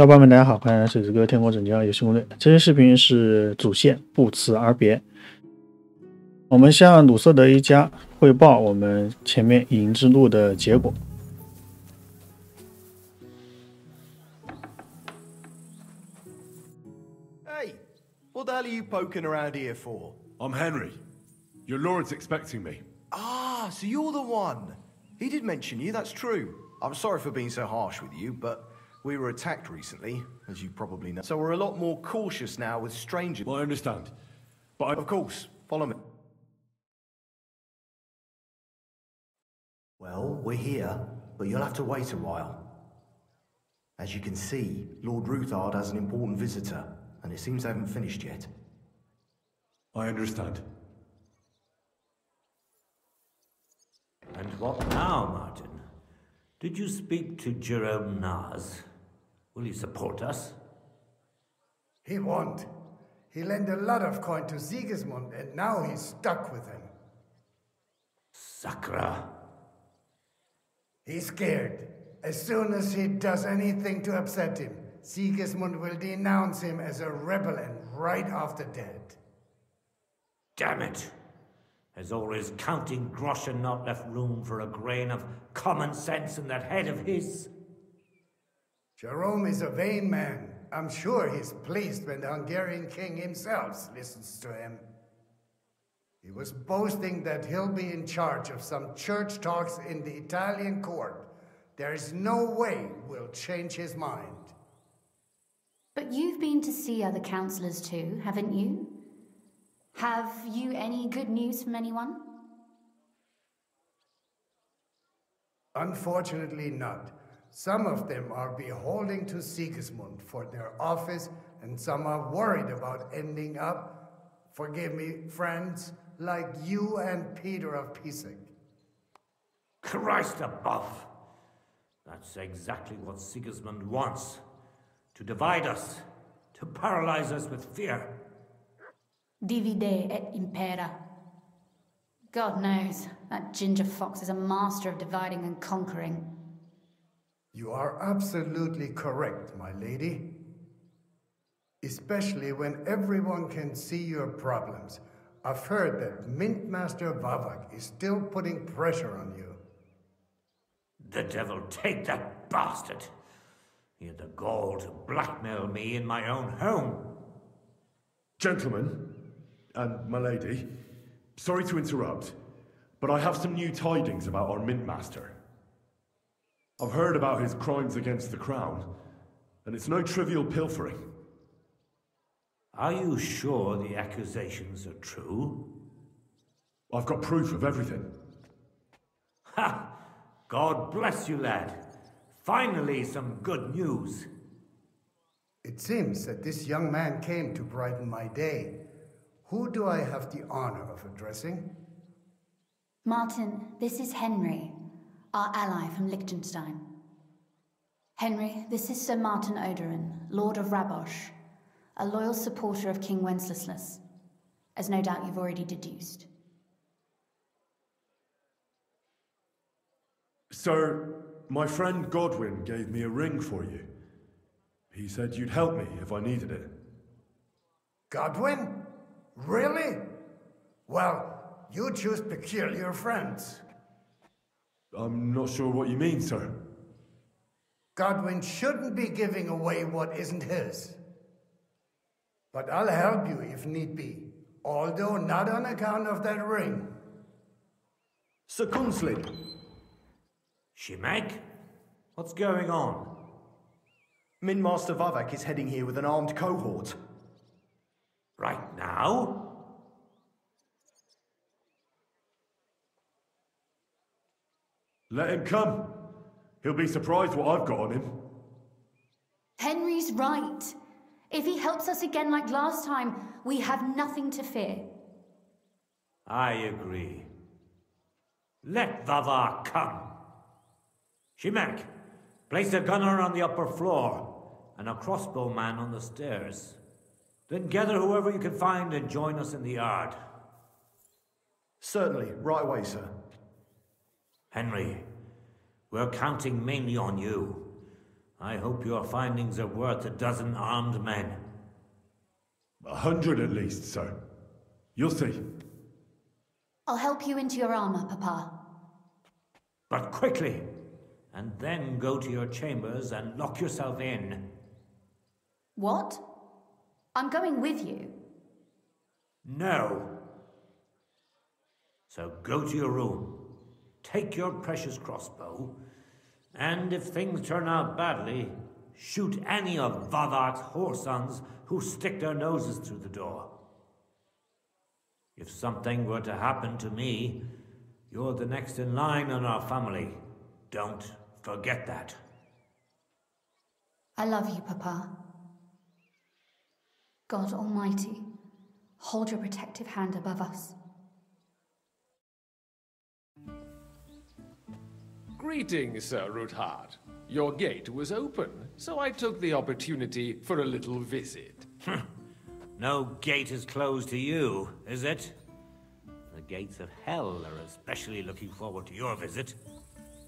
小伙伴们，大家好，欢迎来到这个天国拯救2游戏攻略。这些视频是主线不辞而别。我们向鲁瑟德一家汇报我们前面影之路的结果。Hey, what the hell are you poking around here for? I'm Henry. Your lord's expecting me. Ah, so you're the one. He did mention you, that's true. I'm sorry for being so harsh with you, but we were attacked recently, as you probably know. So we're a lot more cautious now with strangers. Well, I understand. But Of course, follow me. Well, we're here, but you'll have to wait a while. As you can see, Lord Ruthard has an important visitor, and it seems they haven't finished yet. I understand. And what now, Martin? Did you speak to Jerome Naz? Will he support us? He won't. He lent a lot of coin to Sigismund, and now he's stuck with him. Sakra. He's scared. As soon as he does anything to upset him, Sigismund will denounce him as a rebel and right off the dead. Damn it! Has all his counting groschen not left room for a grain of common sense in that head of his? Jerome is a vain man. I'm sure he's pleased when the Hungarian king himself listens to him. He was boasting that he'll be in charge of some church talks in the Italian court. There is no way we'll change his mind. But you've been to see other councillors too, haven't you? Have you any good news from anyone? Unfortunately not. Some of them are beholden to Sigismund for their office, and some are worried about ending up, forgive me, friends, like you and Peter of Pisek. Christ above! That's exactly what Sigismund wants. To divide us, to paralyze us with fear. Divide et impera. God knows, that ginger fox is a master of dividing and conquering. You are absolutely correct, my lady. Especially when everyone can see your problems. I've heard that Mint Master Vavak is still putting pressure on you. The devil take that bastard! He had the gall to blackmail me in my own home. Gentlemen, and my lady, sorry to interrupt, but I have some new tidings about our Mint Master. I've heard about his crimes against the crown, and it's no trivial pilfering. Are you sure the accusations are true? I've got proof of everything. Ha! God bless you, lad. Finally, some good news. It seems that this young man came to brighten my day. Who do I have the honor of addressing? Martin, this is Henry, our ally from Liechtenstein. Henry, this is Sir Martin Odorin, Lord of Rabosh, a loyal supporter of King Wenceslas, as no doubt you've already deduced. Sir, my friend Godwin gave me a ring for you. He said you'd help me if I needed it. Godwin? Really? Well, you choose peculiar friends. I'm not sure what you mean, sir. Godwin shouldn't be giving away what isn't his. But I'll help you if need be, although not on account of that ring. Sir Kunslid. Shimek? What's going on? Min Master Vavak is heading here with an armed cohort. Right now? Let him come. He'll be surprised what I've got on him. Henry's right. If he helps us again like last time, we have nothing to fear. I agree. Let Vavar come. Shimek, place a gunner on the upper floor and a crossbowman on the stairs. Then gather whoever you can find and join us in the yard. Certainly, right away, sir. Henry, we're counting mainly on you. I hope your findings are worth a dozen armed men. 100 at least, sir. You'll see. I'll help you into your armor, Papa. But quickly, and then go to your chambers and lock yourself in. What? I'm going with you. No. So go to your room, take your precious crossbow, and if things turn out badly, shoot any of Vavark's whoresons who stick their noses through the door. If something were to happen to me, you're the next in line in our family. Don't forget that. I love you, Papa. God Almighty, hold your protective hand above us. Greetings, Sir Ruthard. Your gate was open, so I took the opportunity for a little visit. No gate is closed to you, is it? The gates of hell are especially looking forward to your visit.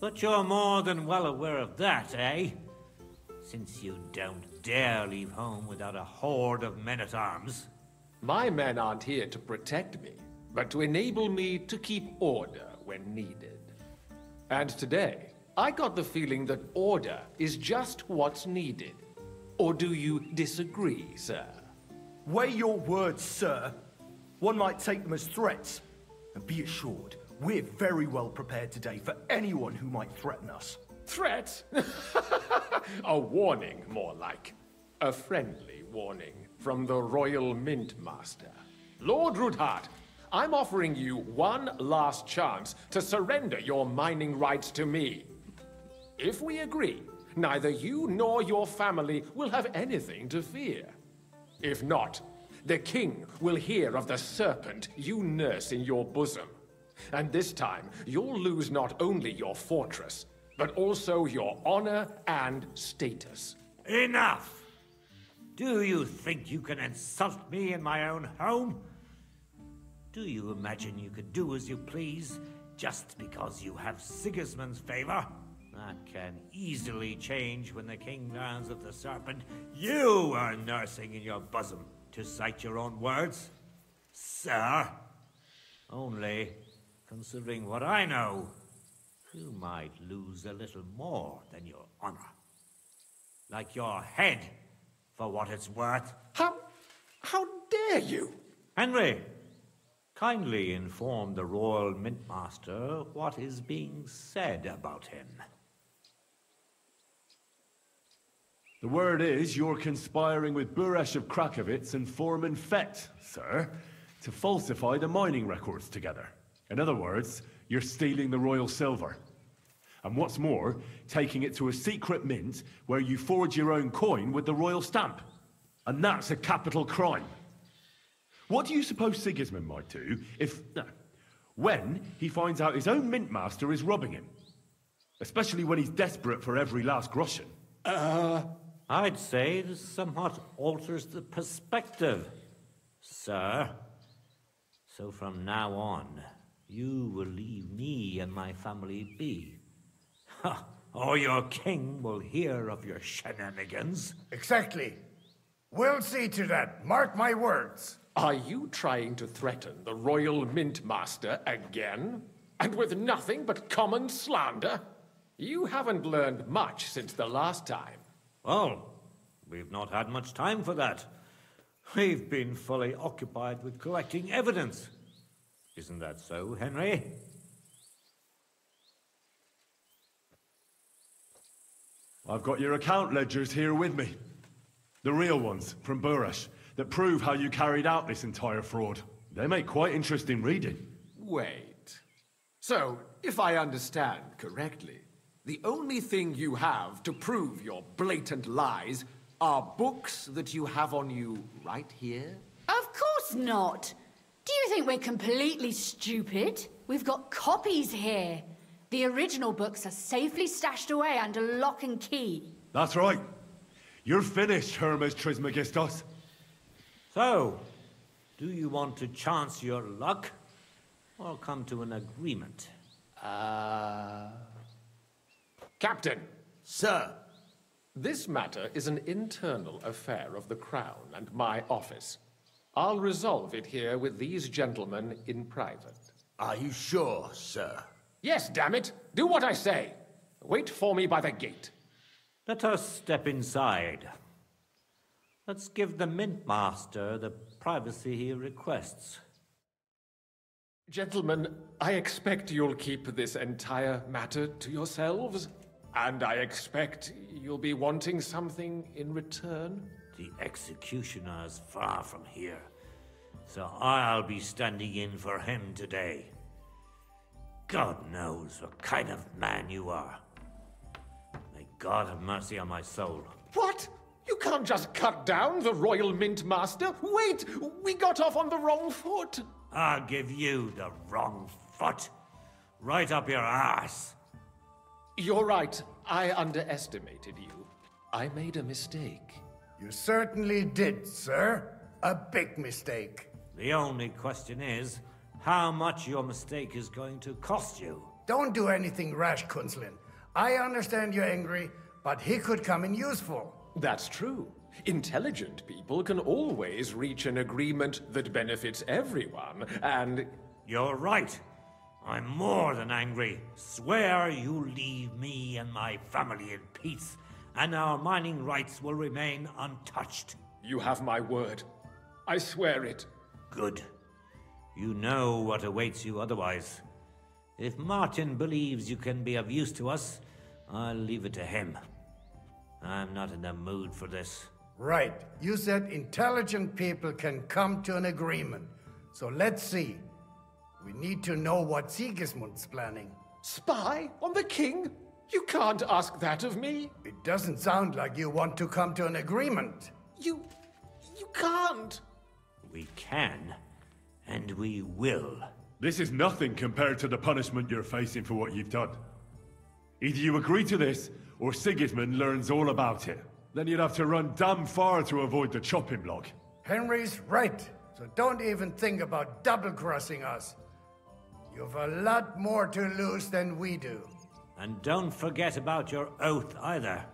But you're more than well aware of that, eh? Since you don't dare leave home without a horde of men-at-arms. My men aren't here to protect me, but to enable me to keep order when needed. And today, I got the feeling that order is just what's needed. Or do you disagree, sir? Weigh your words, sir. One might take them as threats. And be assured, we're very well prepared today for anyone who might threaten us. Threat? A warning, more like. A friendly warning from the Royal Mint Master. Lord Ruthard, I'm offering you one last chance to surrender your mining rights to me. If we agree, neither you nor your family will have anything to fear. If not, the king will hear of the serpent you nurse in your bosom. And this time, you'll lose not only your fortress, but also your honor and status. Enough! Do you think you can insult me in my own home? Do you imagine you could do as you please, just because you have Sigismund's favor? That can easily change when the king learns of the serpent you are nursing in your bosom, to cite your own words, sir. Only, considering what I know, you might lose a little more than your honor. Like your head, for what it's worth. How dare you? Henry, kindly inform the Royal Mint Master what is being said about him. The word is you're conspiring with Buresh of Krakowitz and Foreman Fett, sir, to falsify the mining records together. In other words, you're stealing the royal silver. And what's more, taking it to a secret mint where you forge your own coin with the royal stamp. And that's a capital crime. What do you suppose Sigismund might do when he finds out his own mint master is robbing him? Especially when he's desperate for every last groschen. I'd say this somewhat alters the perspective, sir. So from now on, you will leave me and my family be. Or your king will hear of your shenanigans. Exactly. We'll see to that. Mark my words. Are you trying to threaten the Royal Mint Master again? And with nothing but common slander? You haven't learned much since the last time. Well, we've not had much time for that. We've been fully occupied with collecting evidence. Isn't that so, Henry? I've got your account ledgers here with me. The real ones, from Buresh, that prove how you carried out this entire fraud. They make quite interesting reading. Wait. So, if I understand correctly, the only thing you have to prove your blatant lies are books that you have on you right here? Of course not. Do you think we're completely stupid? We've got copies here. The original books are safely stashed away under lock and key. That's right. You're finished, Hermes Trismegistos. So, do you want to chance your luck, or come to an agreement? Captain. Sir, This matter is an internal affair of the Crown and my office. I'll resolve it here with these gentlemen in private. Are you sure, sir? Yes, damn it! Do what I say! Wait for me by the gate. Let us step inside. Let's give the Mint Master the privacy he requests. Gentlemen, I expect you'll keep this entire matter to yourselves. And I expect you'll be wanting something in return. The executioner is far from here, so I'll be standing in for him today. God knows what kind of man you are. May God have mercy on my soul. What? You can't just cut down the Royal Mint Master. Wait! We got off on the wrong foot. I'll give you the wrong foot. Right up your ass. You're right. I underestimated you. I made a mistake. You certainly did, sir. A big mistake. The only question is, how much your mistake is going to cost you. Don't do anything rash, Kunslin. I understand you're angry, but he could come in useful. That's true. Intelligent people can always reach an agreement that benefits everyone, and... You're right. I'm more than angry. Swear you leave me and my family in peace, and our mining rights will remain untouched. You have my word. I swear it. Good. You know what awaits you otherwise. If Martin believes you can be of use to us, I'll leave it to him. I'm not in the mood for this. Right. You said intelligent people can come to an agreement. So let's see. We need to know what Sigismund's planning. Spy on the king? You can't ask that of me. It doesn't sound like you want to come to an agreement. You can't. We can, and we will. This is nothing compared to the punishment you're facing for what you've done. Either you agree to this, or Sigismund learns all about it. Then you'd have to run damn far to avoid the chopping block. Henry's right, so don't even think about double-crossing us. You've a lot more to lose than we do. And don't forget about your oath either.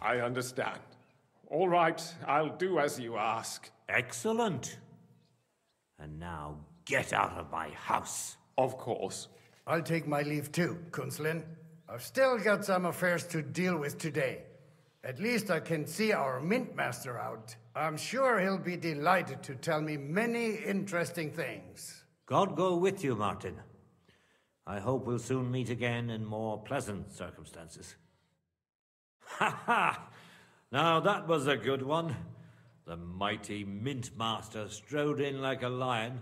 I understand. All right, I'll do as you ask. Excellent. And now get out of my house. Of course. I'll take my leave too, Kunslin. I've still got some affairs to deal with today. At least I can see our Mint Master out. I'm sure he'll be delighted to tell me many interesting things. God go with you, Martin. I hope we'll soon meet again in more pleasant circumstances. Ha ha! Now that was a good one. The mighty Mint Master strode in like a lion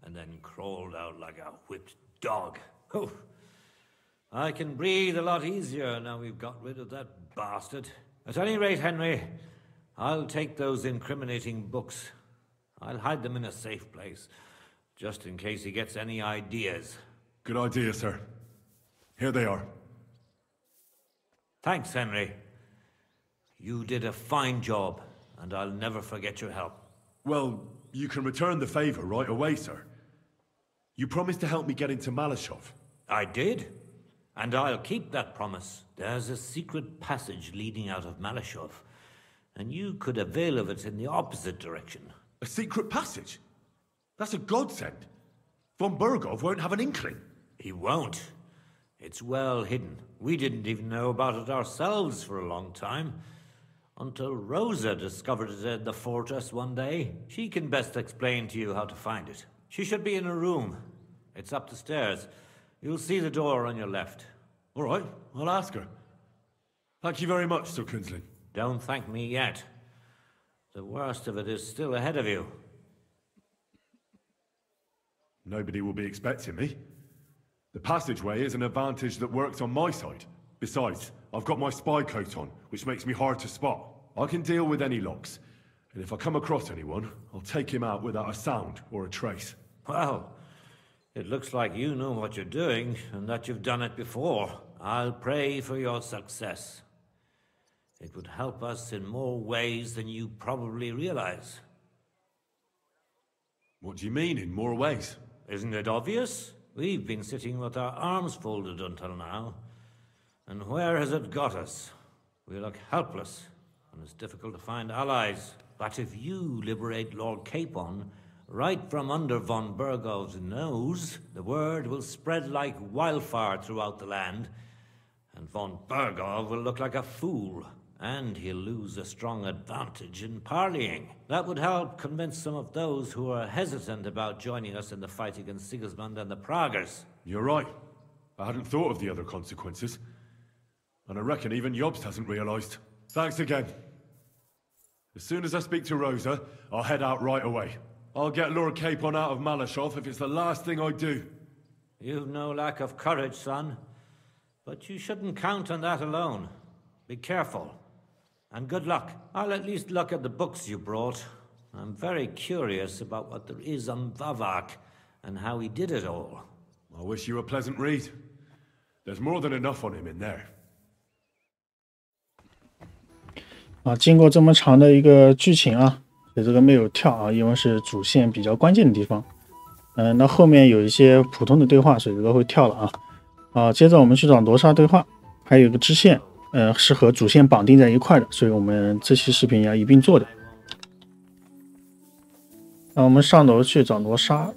and then crawled out like a whipped dog. Oh, I can breathe a lot easier now we've got rid of that bastard. At any rate, Henry, I'll take those incriminating books. I'll hide them in a safe place, just in case he gets any ideas. Good idea, sir. Here they are. Thanks, Henry. You did a fine job, and I'll never forget your help. Well, you can return the favor right away, sir. You promised to help me get into Malashov. I did, and I'll keep that promise. There's a secret passage leading out of Malashov, and you could avail of it in the opposite direction. A secret passage? That's a godsend. Von Burgov won't have an inkling. He won't. It's well hidden. We didn't even know about it ourselves for a long time. Until Rosa discovered it in the fortress one day. She can best explain to you how to find it. She should be in a room. It's up the stairs. You'll see the door on your left. All right, I'll ask her. Thank you very much, Sir Kunzling. Don't thank me yet. The worst of it is still ahead of you. Nobody will be expecting me. The passageway is an advantage that works on my side. Besides, I've got my spy coat on, which makes me hard to spot. I can deal with any locks, and if I come across anyone, I'll take him out without a sound or a trace. Well, it looks like you know what you're doing, and that you've done it before. I'll pray for your success. It would help us in more ways than you probably realize. What do you mean, in more ways? Isn't it obvious? We've been sitting with our arms folded until now. And where has it got us? We look helpless, and it's difficult to find allies. But if you liberate Lord Capon, right from under von Burgov's nose, the word will spread like wildfire throughout the land, and von Burgov will look like a fool, and he'll lose a strong advantage in parleying. That would help convince some of those who are hesitant about joining us in the fight against Sigismund and the Praguers. You're right. I hadn't thought of the other consequences. And I reckon even Jobst hasn't realized. Thanks again. As soon as I speak to Rosa, I'll head out right away. I'll get Lord Capon out of Malashov if it's the last thing I do. You've no lack of courage, son. But you shouldn't count on that alone. Be careful. And good luck. I'll at least look at the books you brought. I'm very curious about what there is on Vavak and how he did it all. I wish you a pleasant read. There's more than enough on him in there. 经过这么长的一个剧情啊，这个没有跳啊，因为是主线比较关键的地方。那后面有一些普通的对话，所以这个会跳了啊。接着我们去找罗莎对话，还有一个支线，是和主线绑定在一块的，所以我们这期视频要一并做的。那我们上楼去找罗莎。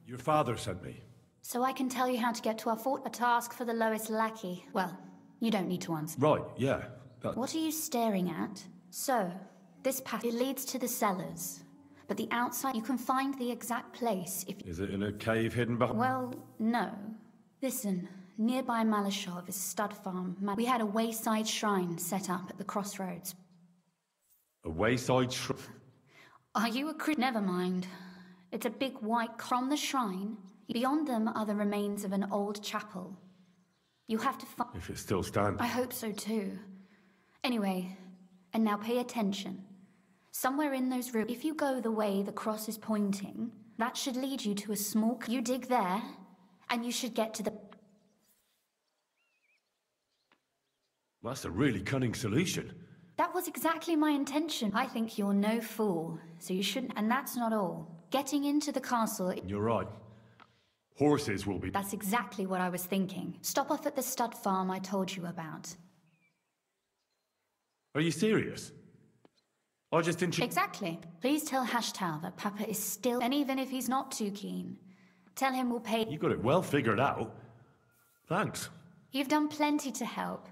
Your father sent me. So I can tell you how to get to our fort. A task for the lowest lackey. Well, you don't need to answer. Right, yeah. What are you staring at? So, this path, it leads to the cellars. But the outside, you can find the exact place if... Is it in a cave hidden behind... Well, no. Listen, nearby Malashov is Stud Farm. We had a wayside shrine set up at the crossroads. A wayside shrine? Are you a Christian? Never mind. It's a big white from the shrine. Beyond them are the remains of an old chapel. You have to find... If it still stands. I hope so too. Anyway, and now pay attention. Somewhere in those rooms, if you go the way the cross is pointing, that should lead you to a small... You dig there, and you should get to the... That's a really cunning solution. That was exactly my intention. I think you're no fool, so you shouldn't... And that's not all. Getting into the castle... You're right. Horses will be... That's exactly what I was thinking. Stop off at the stud farm I told you about. Are you serious? I just Exactly. Please tell Hashtal that Papa is still... And even if he's not too keen, tell him we'll pay... You got it well figured out. Thanks. You've done plenty to help.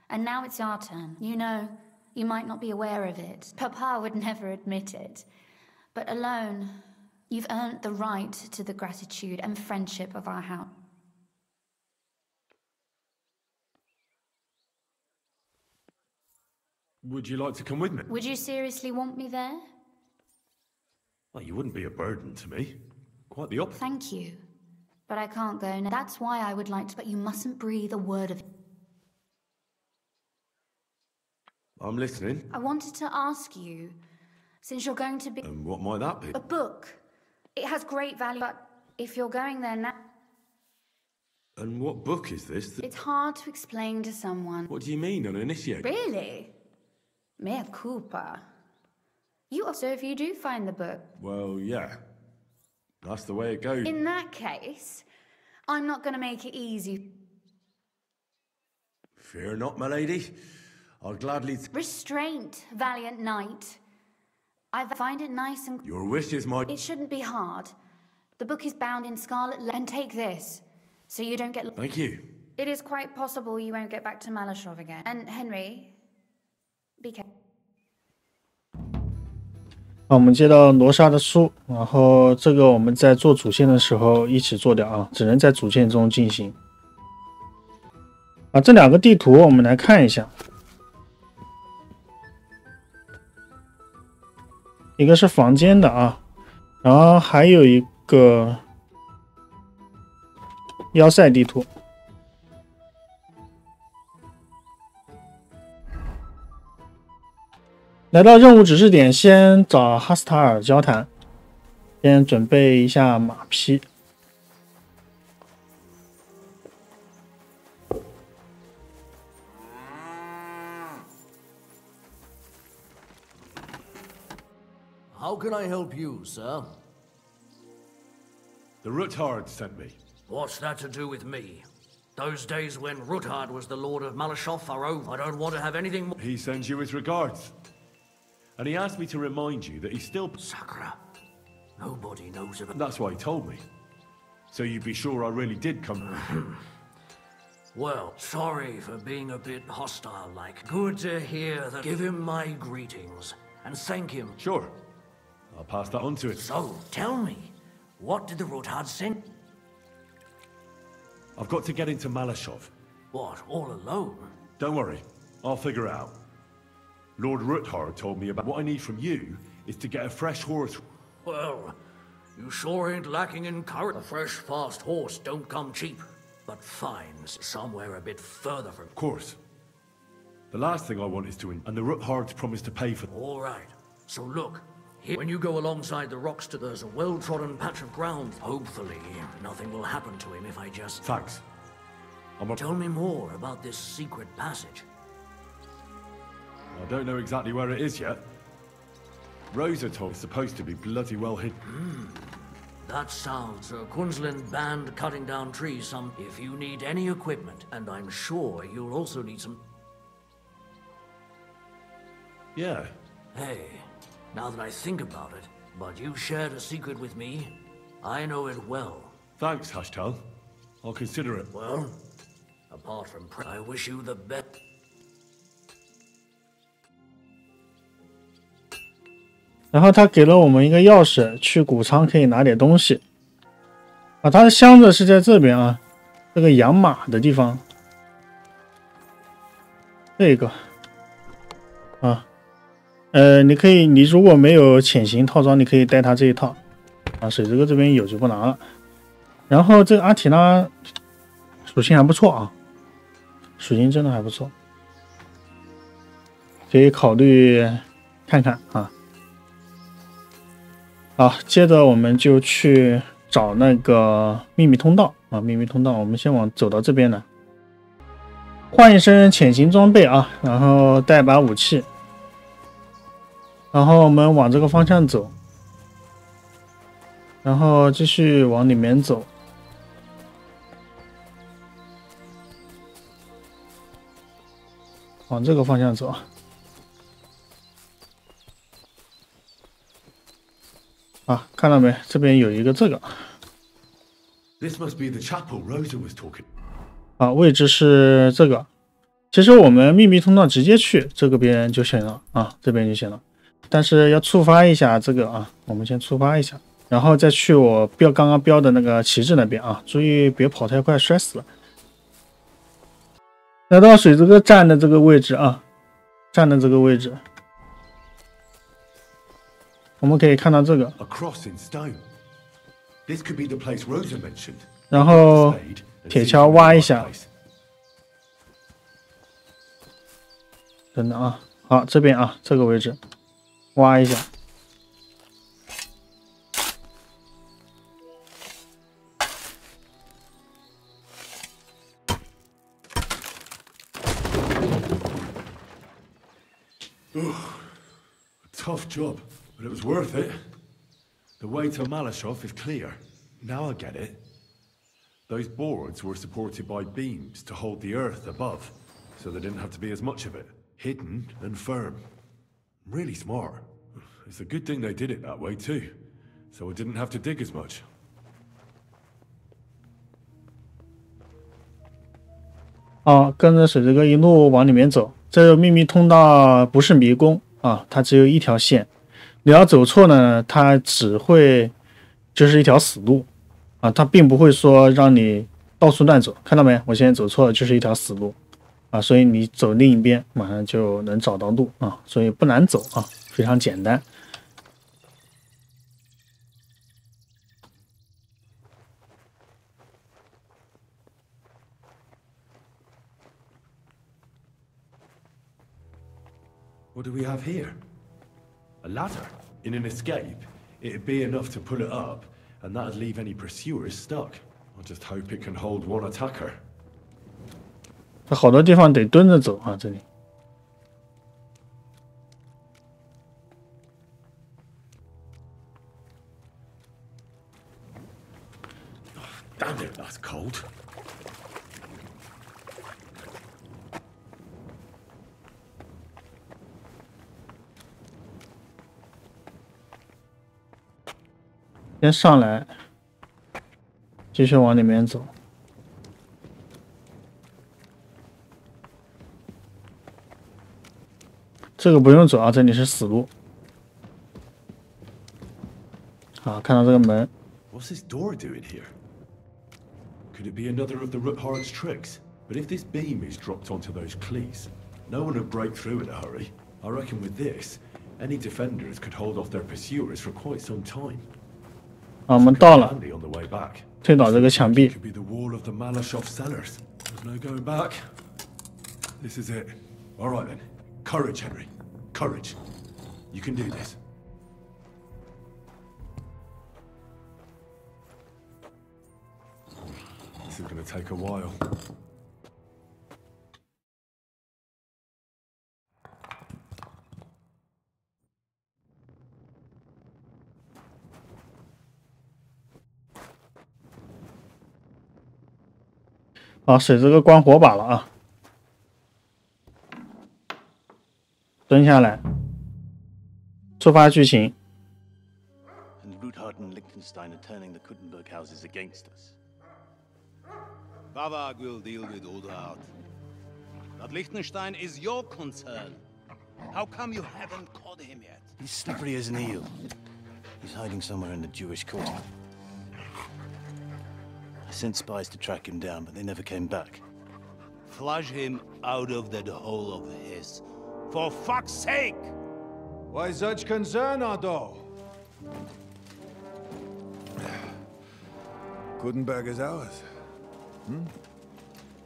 And now it's our turn. You know, you might not be aware of it. Papa would never admit it. But alone, you've earned the right to the gratitude and friendship of our house. Would you like to come with me? Would you seriously want me there? Well, you wouldn't be a burden to me. Quite the opposite. Thank you. But I can't go now. That's why I would like to... But you mustn't breathe a word of... I'm listening. I wanted to ask you, since you're going to be... And what might that be? A book. It has great value, but if you're going there now... And what book is this? It's hard to explain to someone. What do you mean, an initiate? Really? Mea culpa. So if you do find the book... Well, yeah. That's the way it goes. In that case, I'm not going to make it easy. Fear not, my lady. I'll gladly... Restraint, valiant knight. I find it nice and... Your wish is my... It shouldn't be hard. The book is bound in scarlet and take this, so you don't get... Thank you. It is quite possible you won't get back to Malashov again. And Henry, be careful. 我们接到罗莎的书，然后这个我们在做主线的时候一起做掉啊，只能在主线中进行。这两个地图我们来看一下，一个是房间的啊，然后还有一个要塞地图。来到任务指示点，先找哈斯塔尔交谈，先准备一下马匹。How can I help you, sir? The Ruthard sent me. What's that to do with me? Those days when Ruthard was the Lord of Malashov are over. I don't want to have anything more. He sends you his regards. And he asked me to remind you that he's still... Sakura. Nobody knows about... That's what he told me. So you'd be sure I really did come... Well, sorry for being a bit hostile-like. Good to hear that. Give him my greetings. And thank him. Sure. I'll pass that on to him. So, tell me, what did the Ruthard send? I've got to get into Malashov. What, all alone? Don't worry. I'll figure it out. Lord Ruthard told me about what I need from you is to get a fresh horse. Well, you sure ain't lacking in courage. A fresh, fast horse don't come cheap. But finds somewhere a bit further from... Of course. The last thing I want is to... And the Ruthards promised to pay for... All right. So look, here, when you go alongside the rocks, there's a well-trodden patch of ground. Hopefully, nothing will happen to him if I just... Thanks. Tell me more about this secret passage. I don't know exactly where it is yet. Rosa told it's supposed to be bloody well hidden. That sounds a Queensland band cutting down trees if you need any equipment, and I'm sure you'll also need some... Yeah. Hey, now that I think about it, but you shared a secret with me. I know it well. Thanks, Hashtal. I'll consider it. Well, apart from I wish you the best. 然后他给了我们一个钥匙，去谷仓可以拿点东西。啊，他的箱子是在这边啊，这个养马的地方。这个啊，你如果没有潜行套装，你可以带他这一套。啊，水之哥这边有就不拿了。然后这个阿提拉属性还不错啊，属性真的还不错，可以考虑看看啊。 好，接着我们就去找那个秘密通道啊！秘密通道，我们先走到这边来，换一身潜行装备啊，然后带把武器，然后我们往这个方向走，然后继续往里面走，往这个方向走。 啊，看到没？这边有一个这个。This must be the chapel Rosa was talking. 啊，位置是这个。其实我们秘密通道直接去这个边就行了啊，这边就行了。但是要触发一下这个啊，我们先触发一下，然后再去我刚刚标的那个旗帜那边啊，注意别跑太快摔死了。来到水之哥站的这个位置啊，站的这个位置。 我们可以看到这个，然后铁锹挖一下，等等啊，好，这边啊，这个位置挖一下，tough job. But it was worth it. The way to Malashov is clear. Now I get it. Those boards were supported by beams to hold the earth above, so there didn't have to be as much of it. Hidden and firm. Really smart. It's a good thing they did it that way too, so I didn't have to dig as much. 哦，跟着水之哥一路往里面走。这个秘密通道不是迷宫啊，它只有一条线。 你要走错呢，它只会就是一条死路啊，它并不会说让你到处乱走。看到没？我现在走错了，就是一条死路啊，所以你走另一边，马上就能找到路啊，所以不难走啊，非常简单。What do we have here? A ladder. In an escape, it'd be enough to pull it up, and that'd leave any pursuers stuck. I just hope it can hold one attacker. 它好多地方得蹲着走啊，这里。Damn it, that's cold. 先上来，继续往里面走。这个不用走啊，这里是死路。好，看到这个门。What's this door doing here? Could it be another of the Root-Heart's tricks? But if this beam is dropped onto those cleats, no one would break through in a hurry. I reckon with this, any defenders could hold off their pursuers for quite some time. 啊，我们到了， On the way back. 推倒这个墙壁。 Could be the wall of the Malashov cellars. There's no going back. This is it. All right then. Courage, Henry. Courage. You can do this. This is going to take a while. 好，水这个关火把了啊！蹲下来，触发剧情。 And Root-Heart and Liechtenstein are turning the Kuttenberg houses against us. Bavag will deal with Root-Heart. But Liechtenstein is your concern. How come you haven't caught him yet? He's slippery as an eel. He's hiding somewhere in the Jewish quarter. I sent spies to track him down, but they never came back. Flush him out of that hole of his. For fuck's sake! Why such concern, Otto? Kuttenberg is ours.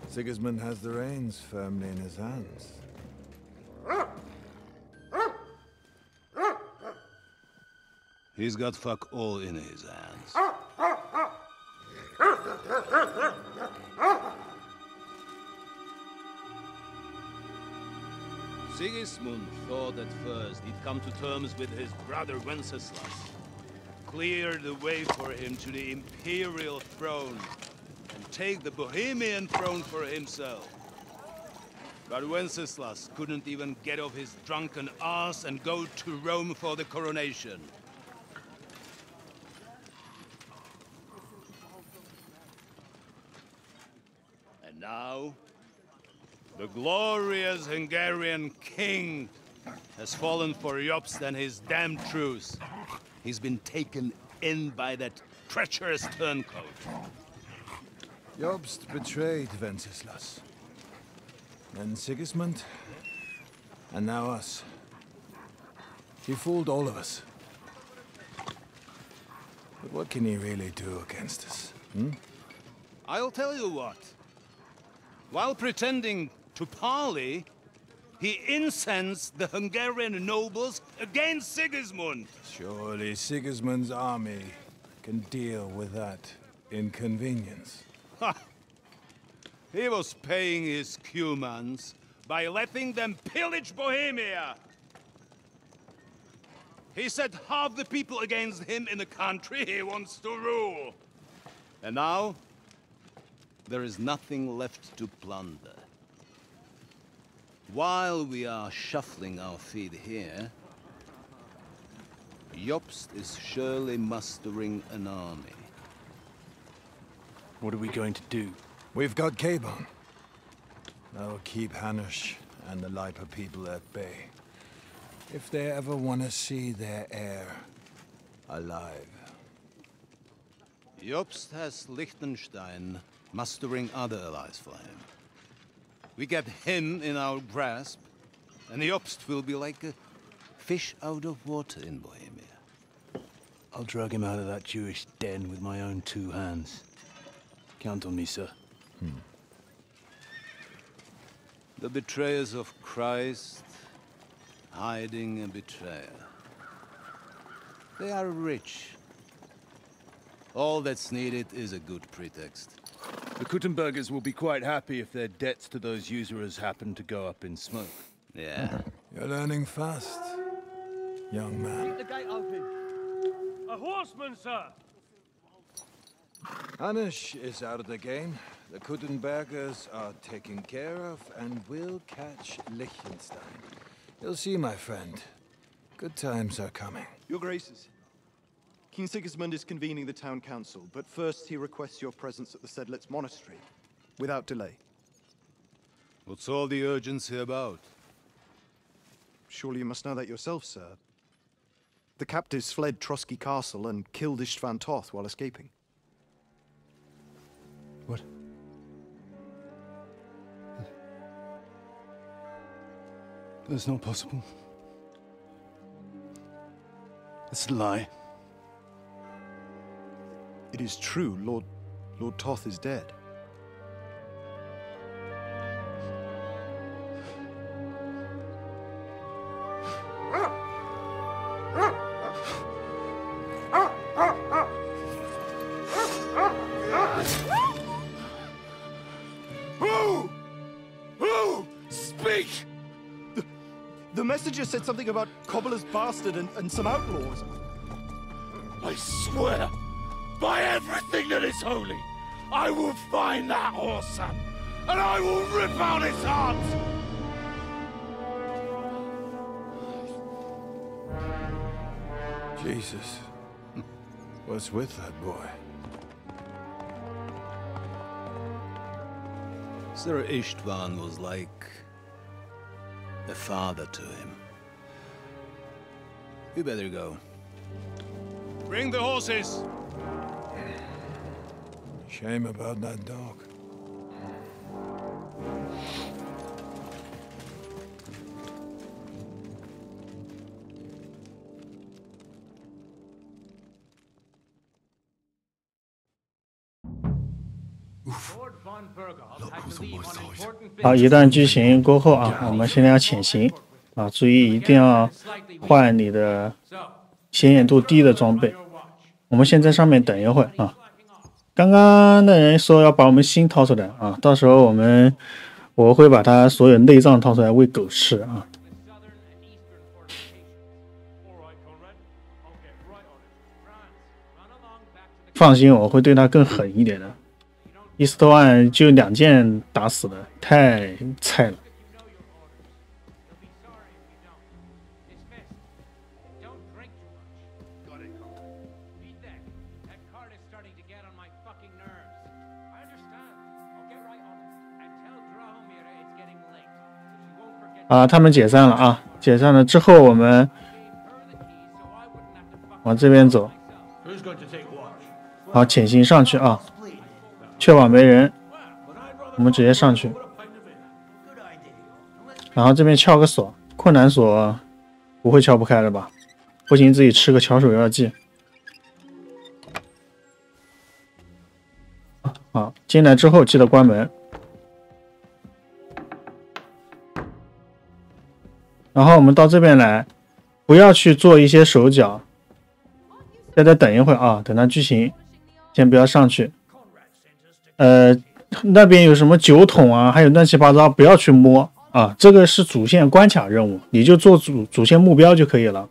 Sigismund has the reins firmly in his hands. He's got fuck all in his hands. Sigismund thought at first he'd come to terms with his brother Wenceslas, clear the way for him to the imperial throne, and take the Bohemian throne for himself. But Wenceslas couldn't even get off his drunken ass and go to Rome for the coronation. And now, the glorious Hungarian king has fallen for Jobst and his damned truce. He's been taken in by that treacherous turncoat. Jobst betrayed Wenceslas. Then Sigismund, and now us. He fooled all of us. But what can he really do against us? I'll tell you what. While pretending to parley, he incensed the Hungarian nobles against Sigismund. Surely Sigismund's army can deal with that inconvenience. Ha! He was paying his Cumans by letting them pillage Bohemia. He set half the people against him in the country he wants to rule. And now, there is nothing left to plunder. While we are shuffling our feet here, Jobst is surely mustering an army. What are we going to do? We've got Cabon. That'll keep Hanush and the Lipa people at bay. If they ever want to see their heir alive. Jobst has Liechtenstein mustering other allies for him. We get him in our grasp, and Jobst will be like a fish out of water in Bohemia. I'll drag him out of that Jewish den with my own two hands. Count on me, sir. The betrayers of Christ, hiding a betrayer. They are rich. All that's needed is a good pretext. The Kuttenbergers will be quite happy if their debts to those usurers happen to go up in smoke. Yeah. You're learning fast, young man. Keep the gate open. A horseman, sir! Hanush is out of the game. The Kuttenbergers are taken care of, and we'll catch Liechtenstein. You'll see, my friend. Good times are coming. Your Graces, King Sigismund is convening the town council, but first he requests your presence at the Sedlitz monastery, without delay. What's all the urgency about? Surely you must know that yourself, sir. The captives fled Trotsky Castle and killed Istvan Toth while escaping. What? That's not possible. That's a lie. It is true, Lord Toth is dead. Who? Speak! The messenger said something about Cobbler's bastard and some outlaws. I swear, by everything that is holy, I will find that whoreson, and I will rip out his heart! Jesus. What's with that boy? Sir Istvan was like a father to him. You better go. Bring the horses! Shame about that dog. Lord 好，一段剧情过后啊，我们现在要潜行啊，注意一定要换你的显眼度低的装备。我们先在上面等一会儿啊。刚刚那人说要把我们心掏出来啊，到时候我会把他所有内脏掏出来喂狗吃啊。放心，我会对他更狠一点的。伊斯特万就2剑打死了，太菜了。啊，他们解散了啊！解散了之后，我们往这边走。好，潜行上去啊！确保没人，我们直接上去。然后这边撬个锁，困难锁不会撬不开的吧？不行，自己吃个巧手药剂。好，进来之后记得关门。然后我们到这边来，不要去做一些手脚，再等一会儿啊，等它剧情，先不要上去。那边有什么酒桶啊，还有乱七八糟，不要去摸啊。这个是主线关卡任务，你就做主线目标就可以了。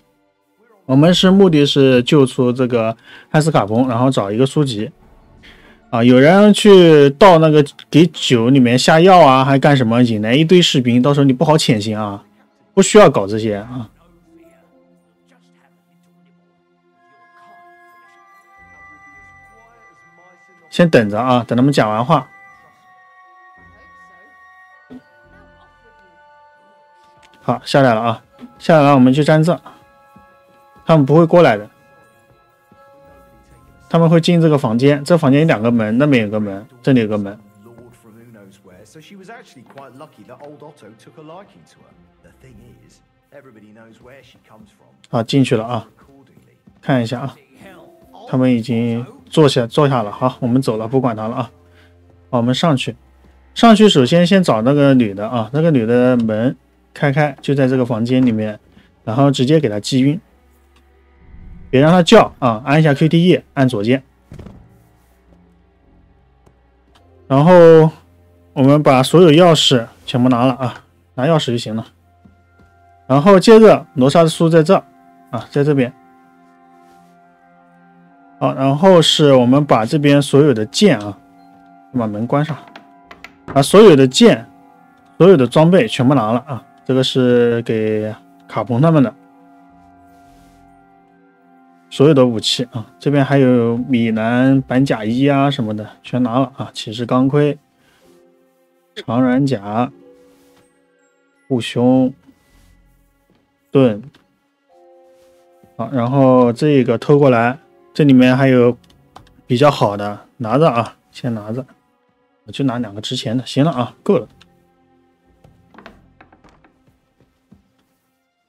我们目的是救出这个汉斯卡彭，然后找一个书籍啊。有人去到那个给酒里面下药啊，还干什么，引来一堆士兵，到时候你不好潜行啊。不需要搞这些啊。先等着啊，等他们讲完话。好，下来了啊，下来了，我们去站这。他们不会过来的，他们会进这个房间。这房间有2个门，那边有个门，这里有个门。So she was actually quite lucky that old Otto took a liking to her. The thing is, everybody knows where she comes from. 好，进去了啊，看一下啊，他们已经坐下了。好，我们走了，不管他了啊。好，我们上去，首先找那个女的啊，那个女的门开，就在这个房间里面，然后直接给她击晕，别让她叫啊，按一下 QTE， 按左键，然后我们把所有钥匙全部拿了啊，拿钥匙就行了。然后接着罗莎的书在这啊，在这边。好，然后是我们把这边所有的剑啊，把门关上，把所有的剑、所有的装备全部拿了啊。这个是给卡彭他们的。所有的武器啊，这边还有米兰板甲衣啊什么的，全拿了啊。骑士钢盔、长髯甲、护胸、盾。好，然后这个偷过来，这里面还有比较好的，拿着啊，先拿着。我就拿2个值钱的，行了啊，够了。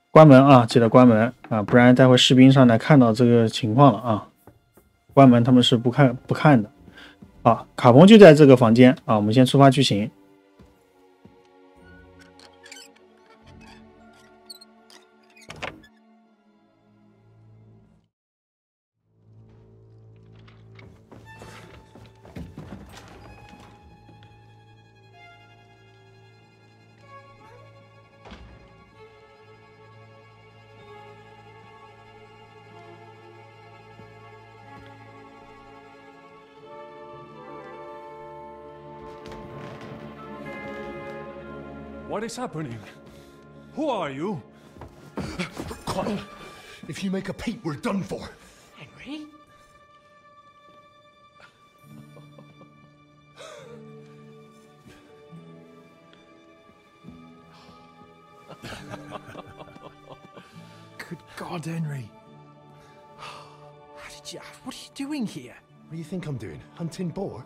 关门啊，记得关门啊，不然待会士兵上来看到这个情况了啊。关门他们是不看的。啊，卡彭就在这个房间啊，我们先出发剧情。What is happening? Who are you? Quiet. If you make a peep, we're done for. Henry? Good God, Henry. What are you doing here? What do you think I'm doing? Hunting boar?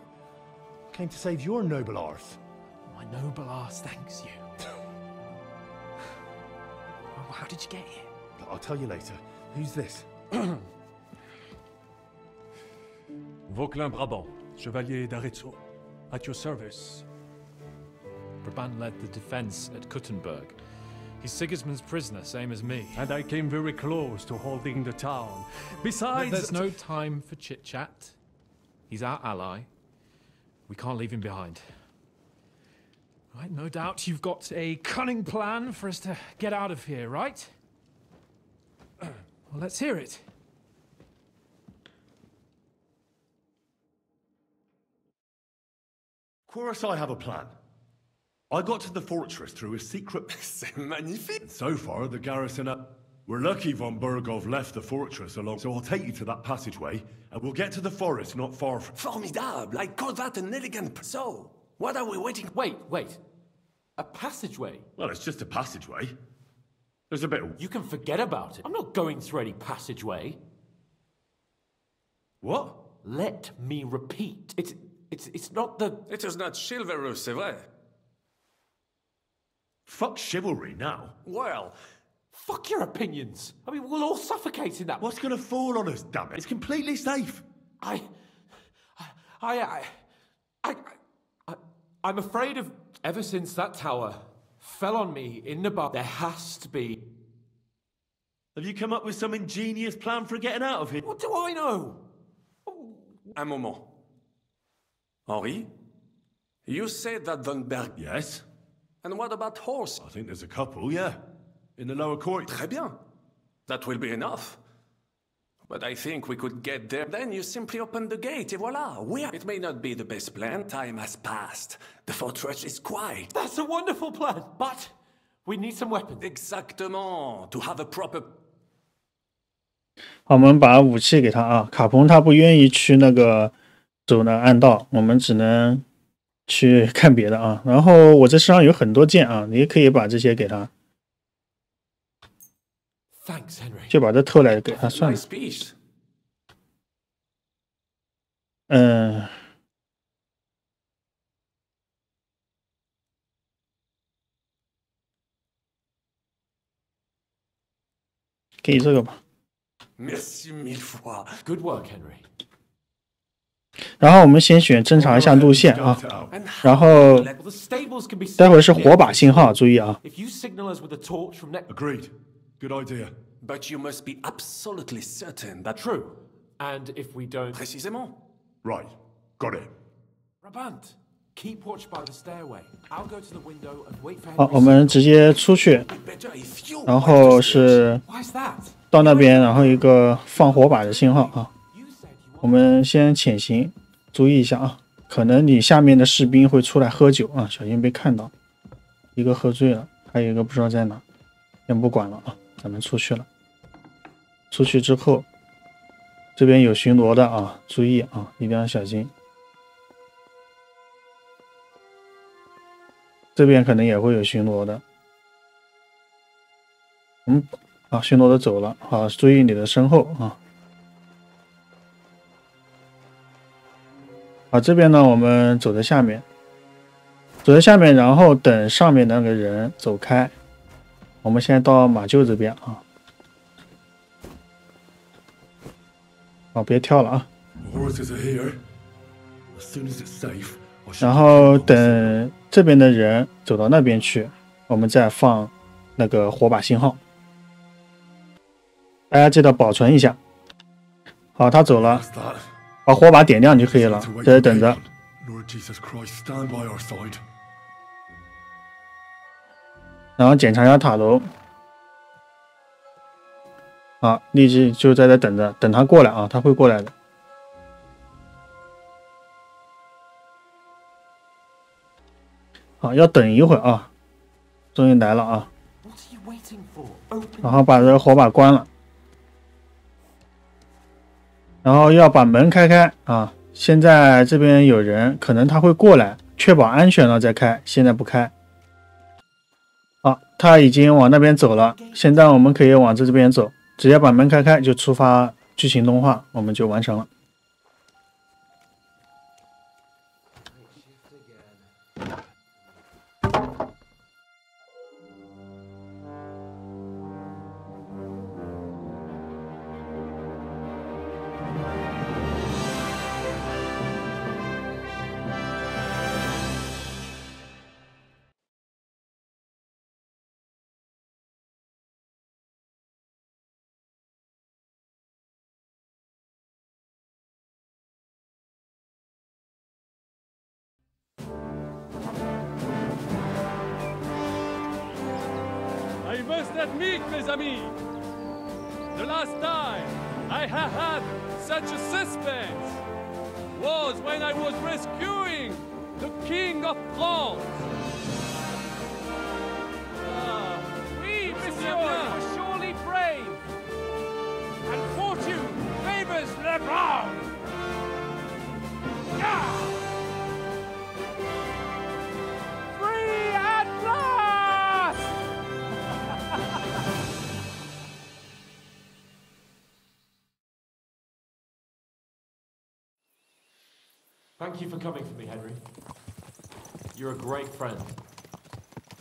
Came to save your noble arse. My noble arse thanks you. Oh, how did you get here? I'll tell you later. Who's this? Vauquelin Brabant, Chevalier d'Arezzo. At your service. Brabant led the defense at Kuttenberg. He's Sigismund's prisoner, same as me. And I came very close to holding the town. Besides... There's no time for chit-chat. He's our ally. We can't leave him behind. Right, no doubt you've got a cunning plan for us to get out of here, right? Well, let's hear it. Of course I have a plan. I got to the fortress through a secret... C'est magnifique! So far, the garrison up. We're lucky von Burgov left the fortress alone, so I'll take you to that passageway, and we'll get to the forest not far from... Formidable! I call that an elegant... So, what are we waiting... Wait. A passageway? Well, it's just a passageway. There's a bit of... You can forget about it. I'm not going through any passageway. What? Let me repeat. It's not the... It is not chivalrous, c'est vrai. Fuck chivalry now. Well... Fuck your opinions. I mean, we'll all suffocate in that... What's gonna fall on us, damn it? It's completely safe. I'm afraid of... Ever since that tower fell on me in Nabar, there has to be... Have you come up with some ingenious plan for getting out of here? What do I know? Un moment. Henri? You said that von Berg... Yes? And what about horse? I think there's a couple, yeah. In the lower court. Très bien. That will be enough. But I think we could get there. Then you simply open the gate, et voila. It may not be the best plan. Time has passed. The fortress is quiet. That's a wonderful plan, but we need some weapons. Exactement. To have a proper... 好，我们把武器给他啊。卡彭他不愿意去那个走那暗道，我们只能去看别的啊。然后我这身上有很多剑啊，你也可以把这些给他。Thanks, Henry. 就把这偷来给他算了。给这个吧。Merci mille fois. Good work, Henry. 然后我们先选侦查一下路线啊，然后待会是火把信号，注意啊。Agreed. Good idea. But you must be absolutely certain that... True. And if we don't... Précisément. Right. Got it. Brabant, keep watch by the stairway. I'll go to the window and wait for... 好，我们直接出去，然后是到那边，然后一个放火把的信号啊。我们先潜行，注意一下啊，可能你下面的士兵会出来喝酒啊，小心被看到。一个喝醉了，还有一个不知道在哪，先不管了啊。咱们出去了，出去之后这边有巡逻的啊，注意啊，一定要小心。这边可能也会有巡逻的。巡逻的走了，好，注意你的身后啊。好，这边呢，我们走在下面，然后等上面那个人走开。我们现在到马厩这边啊。好，别跳了啊。然后等这边的人走到那边去，我们再放那个火把信号。大家记得保存一下。好，他走了，把火把点亮就可以了，在这等着。然后检查一下塔楼。好，立即就在这等着，等他过来啊，他会过来的。好，要等一会儿啊，终于来了啊。然后把这个火把关了。然后要把门开开啊！现在这边有人，可能他会过来，确保安全了再开，现在不开。好，他已经往那边走了，现在我们可以往这边走，只要把门开开就触发剧情动画，我们就完成了。I must admit, mes amis, the last time I have had such a suspense was when I was rescuing the King of France. Oui, monsieur, you're surely brave, and fortune favors le brave. Free at last! Thank you for coming for me, Henry. You're a great friend.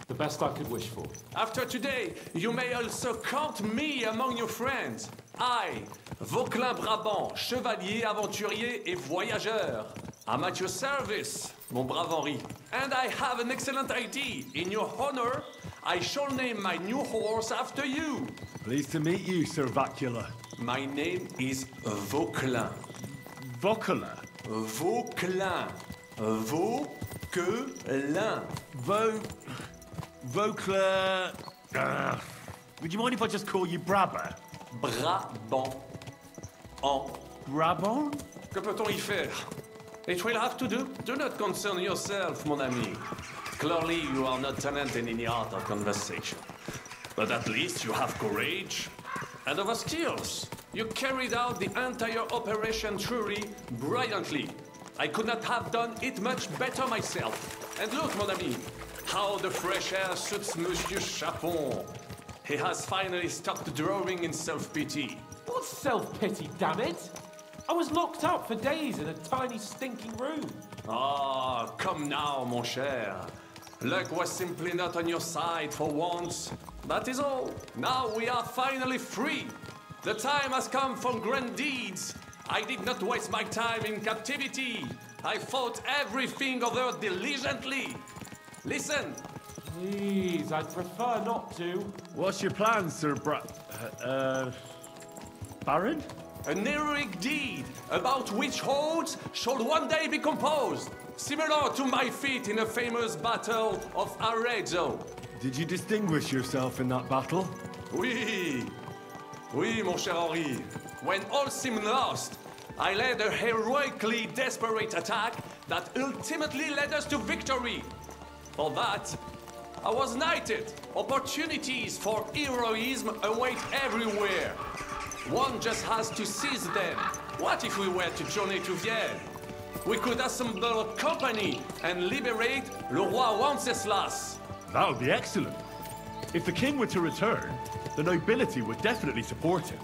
The best I could wish for. After today, you may also count me among your friends. I, Vauquelin Brabant, chevalier, aventurier et voyageur. I'm at your service, mon brave Henri. And I have an excellent idea. In your honor, I shall name my new horse after you. Pleased to meet you, Sir Vacula. My name is Vauquelin. Vauquelin? Vauquelin. Vauquelin. Vauquelin. Would you mind if I just call you Brabant? Brabant. En. Brabant? Que peut-on y faire? It will have to do. Do not concern yourself, mon ami. Clearly, you are not talented in the art of conversation. But at least you have courage and other skills. You carried out the entire operation truly brilliantly. I could not have done it much better myself. And look, mon ami, how the fresh air suits Monsieur Chapon. He has finally stopped drawing in self-pity. What self-pity, damn it? I was locked up for days in a tiny stinking room. Ah, come now, mon cher. Luck was simply not on your side for once. That is all. Now we are finally free. The time has come for grand deeds. I did not waste my time in captivity. I fought everything over diligently. Listen. Please, I'd prefer not to. What's your plan, Sir Baron? An heroic deed about which odes shall one day be composed, similar to my feat in the famous battle of Arezzo. Did you distinguish yourself in that battle? Oui. Oui, mon cher Henri. When all seemed lost, I led a heroically desperate attack that ultimately led us to victory. For that, I was knighted. Opportunities for heroism await everywhere. One just has to seize them. What if we were to journey to Vienne? We could assemble a company and liberate le roi Wenceslas. That would be excellent. If the king were to return, the nobility would definitely support him.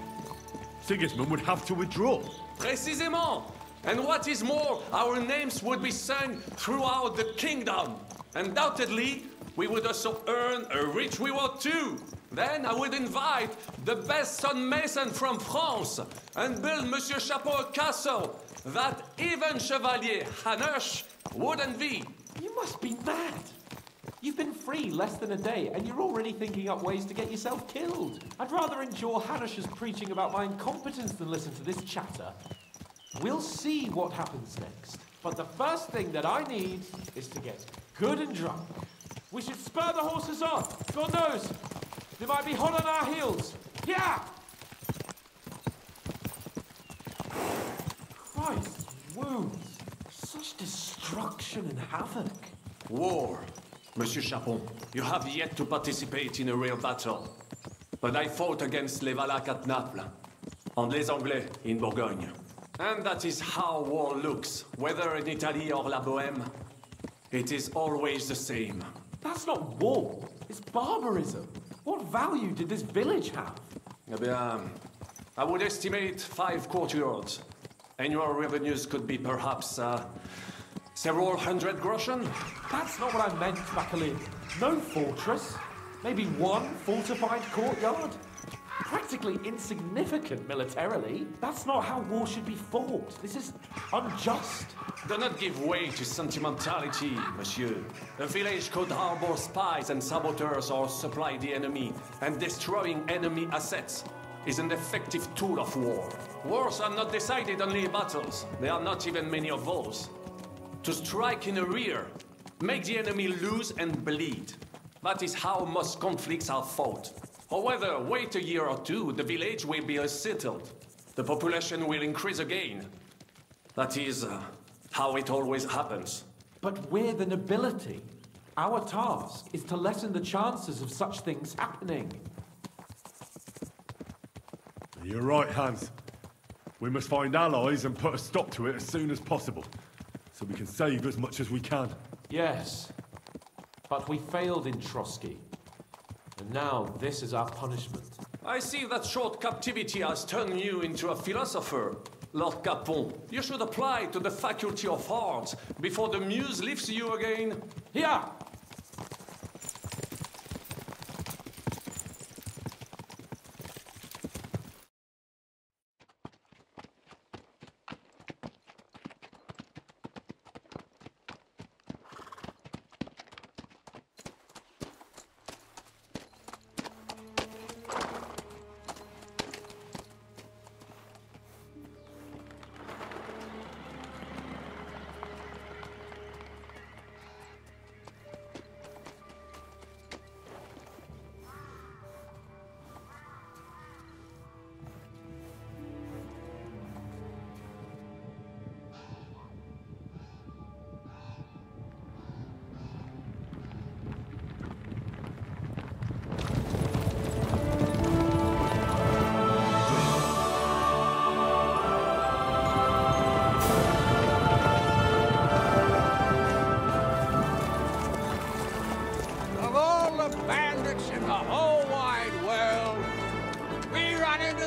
Sigismund would have to withdraw. Précisément. And what is more, our names would be sung throughout the kingdom. Undoubtedly, we would also earn a rich reward too. Then I would invite the best stonemason from France and build Monsieur Chapeau a castle that even Chevalier Hanush would envy. You must be mad. You've been free less than a day, and you're already thinking up ways to get yourself killed. I'd rather endure Hanush's preaching about my incompetence than listen to this chatter. We'll see what happens next. But the first thing that I need is to get good and drunk. We should spur the horses on. God knows, they might be hot on our heels. Yeah! Christ, wounds. Such destruction and havoc. War. Monsieur Chapon, you have yet to participate in a real battle. But I fought against les Valaques at Naples, and les Anglais in Bourgogne. And that is how war looks, whether in Italy or La Bohème. It is always the same. That's not war, it's barbarism. What value did this village have? Eh bien, I would estimate 5 courtyards. Annual revenues could be perhaps, several hundred groschen? That's not what I meant, Macaulay. No fortress. Maybe one fortified courtyard. Practically insignificant militarily. That's not how war should be fought. This is unjust. Do not give way to sentimentality, monsieur. A village could harbor spies and saboteurs or supply the enemy, and destroying enemy assets is an effective tool of war. Wars are not decided only in battles. There are not even many of those. To strike in the rear, make the enemy lose and bleed. That is how most conflicts are fought. However, wait a year or two, the village will be settled. The population will increase again. That is how it always happens. But we're the nobility. Our task is to lessen the chances of such things happening. You're right, Hans. We must find allies and put a stop to it as soon as possible, so we can save as much as we can. Yes, but we failed in Trotsky. And now this is our punishment. I see that short captivity has turned you into a philosopher, Lord Capon. You should apply to the Faculty of Arts before the muse lifts you again. Here!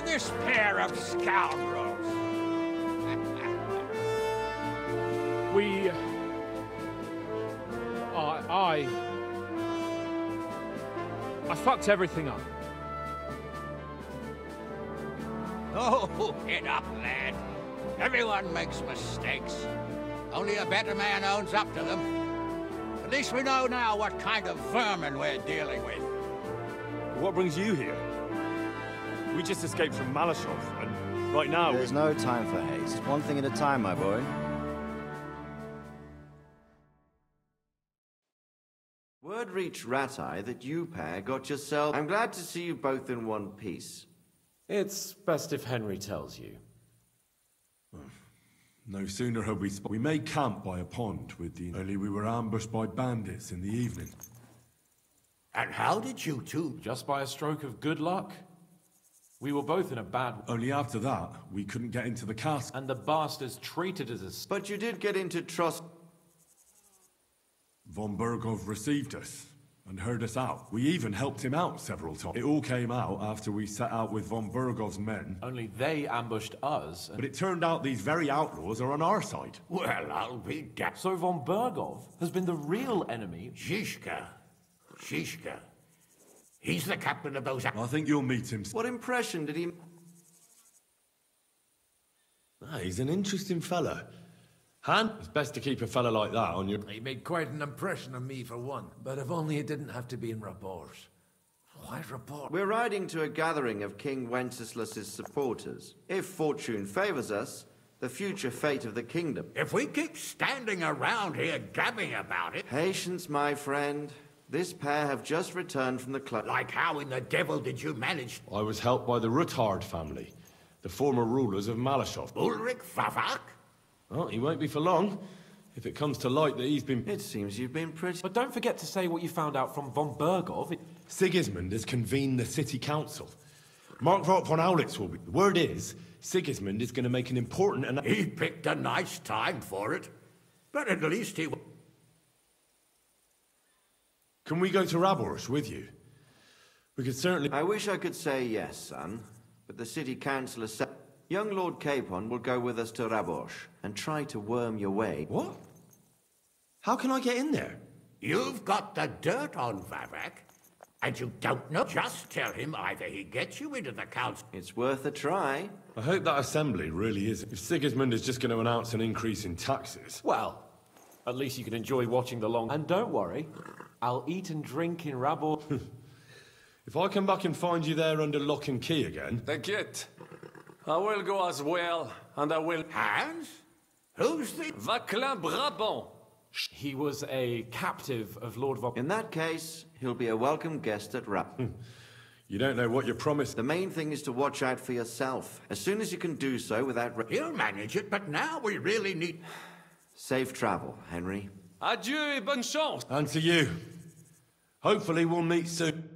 This pair of scoundrels. I fucked everything up. Oh, get up, lad. Everyone makes mistakes. Only a better man owns up to them. At least we know now what kind of vermin we're dealing with. What brings you here? We just escaped from Malashov, and right now... There's no time for haste. One thing at a time, my boy. Word reached Rat-Eye that you pair got yourself... I'm glad to see you both in one piece. It's best if Henry tells you. No sooner had we made camp by a pond with the... Only we were ambushed by bandits in the evening. And how did you two... Just by a stroke of good luck. We were both in a bad... Only after that, we couldn't get into the castle. And the bastards treated us as... But you did get into trust. Von Berghoff received us and heard us out. We even helped him out several times. It all came out after we set out with von Berghoff's men. Only they ambushed us. But it turned out these very outlaws are on our side. Well, I'll be damned. So von Berghoff has been the real enemy? Shishka. He's the captain of those... I think you'll meet him. What impression did he... He's an interesting fella. Han, it's best to keep a fella like that on your... He made quite an impression on me, for one. But if only it didn't have to be in Rabors. Why Rabors? We're riding to a gathering of King Wenceslas's supporters. If fortune favors us, the future fate of the kingdom. If we keep standing around here gabbing about it... Patience, my friend. This pair have just returned from the club. Like how in the devil did you manage... I was helped by the Ruthard family, the former rulers of Malashov. Ulrich Favak? Well, he won't be for long. If it comes to light that he's been... It seems you've been pretty... But don't forget to say what you found out from von Berghoff. Sigismund has convened the city council. Markvart von Aulitz will be... The word is, Sigismund is going to make an important... He picked a nice time for it. But at least he... Can we go to Rabors with you? We could certainly... I wish I could say yes, son. But the city council has said... Young Lord Capon will go with us to Rabors and try to worm your way. What? How can I get in there? You've got the dirt on Vavak, and you don't know. Just tell him either he gets you into the council... It's worth a try. I hope that assembly really is... If Sigismund is just going to announce an increase in taxes... Well, at least you can enjoy watching the long... And don't worry, I'll eat and drink in Rabors. If I come back and find you there under lock and key again... T'inquiète. I will go as well, and I will... Hans? Who's the... Vaclin Brabant. He was a captive of Lord von... In that case, he'll be a welcome guest at Rab. You don't know what you promised. The main thing is to watch out for yourself. As soon as you can do so without... He'll manage it, but now we really need... Safe travel, Henry. Adieu et bonne chance. And to you. Hopefully we'll meet soon.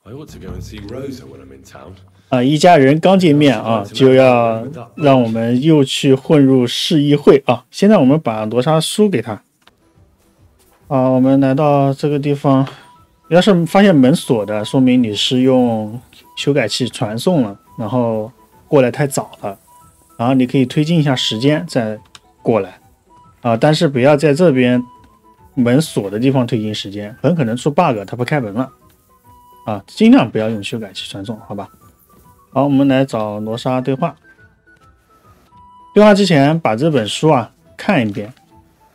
I ought to go and see Rosa when I'm in town. 一家人刚见面啊，就要让我们又去混入市议会啊。现在我们把罗莎书给他。我们来到这个地方，要是发现门锁的，说明你是用修改器传送了，然后过来太早了，然后你可以推进一下时间再过来啊，但是不要在这边门锁的地方推进时间，很可能出 bug， 它不开门了。啊，尽量不要用修改器传送，好吧？好，我们来找罗莎对话。对话之前把这本书啊看一遍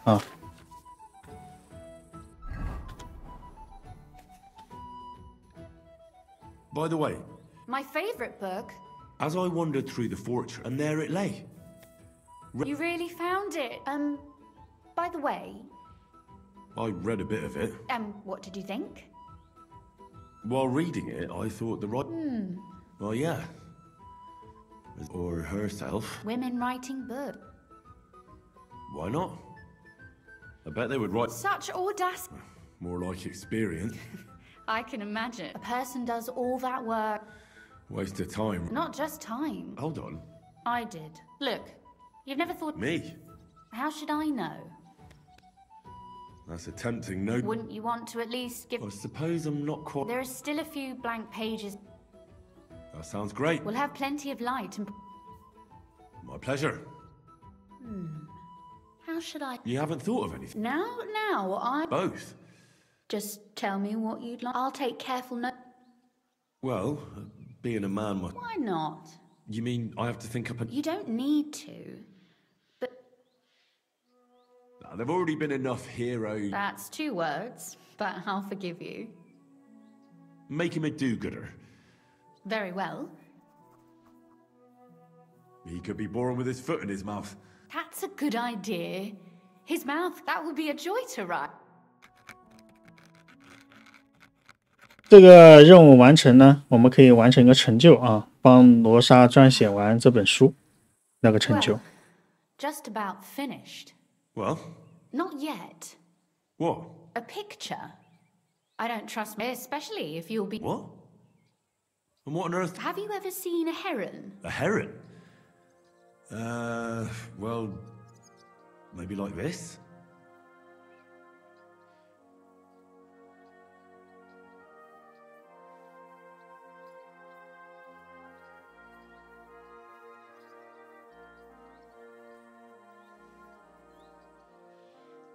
啊。By the way, My favorite book. as I wandered through the fortress, and there it lay. You really found it. By the way. I read a bit of it. What did you think? While reading it, I thought the right... Well, yeah. Or herself. Women writing books. Why not? I bet they would write... Such audacity. More like experience. I can imagine. A person does all that work. Waste of time. Not just time. Hold on. I did. Look, you've never thought... Me? How should I know? That's a tempting note. Wouldn't you want to at least give... I suppose I'm not quite... There are still a few blank pages. That sounds great. We'll have plenty of light and... My pleasure. How should I... You haven't thought of anything? Now, I... Both? Just tell me what you'd like. I'll take careful note. Well, being a man... Why not? You mean I have to think up a... You don't need to. But... There've already been enough heroes. That's 2 words, but I'll forgive you. Make him a do-gooder. Very well. He could be born with his foot in his mouth. That's a good idea. His mouth, that would be a joy to write. 这个任务完成呢，我们可以完成一个成就啊，帮罗莎撰写完这本书那个成就。Just about finished. Well? Not yet. What? A picture. I don't trust me, especially if you'll be... What? And what on earth? Have you ever seen a heron? A heron? Well, maybe like this?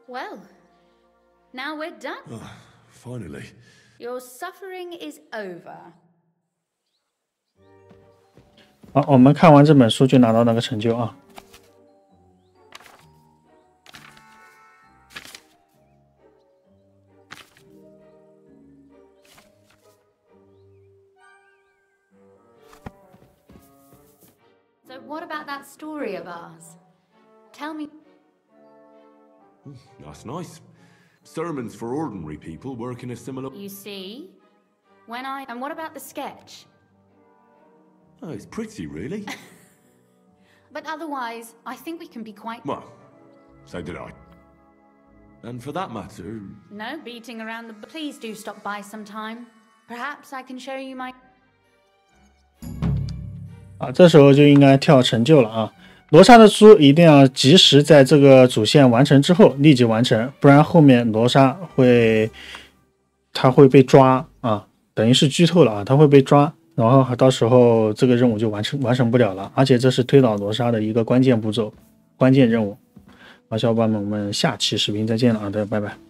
Well, now we're done. Oh, finally. Your suffering is over. 好，我们看完这本书就拿到那个成就啊。So what about that story of ours? Tell me. That's nice. Sermons for ordinary people work in a similar... You see? And what about the sketch? Oh, it's pretty, really. But otherwise, I think we can be quite... Well, so did I. And for that matter... No beating around the... Please do stop by sometime. Perhaps I can show you my... 啊，这时候就应该跳成就了啊！罗莎的书一定要及时在这个主线完成之后立即完成，不然后面罗莎会被抓啊，等于是剧透了啊，他会被抓，然后到时候这个任务就完成不了了，而且这是推倒罗莎的一个关键步骤、关键任务。好，小伙伴们，我们下期视频再见了啊，大家拜拜。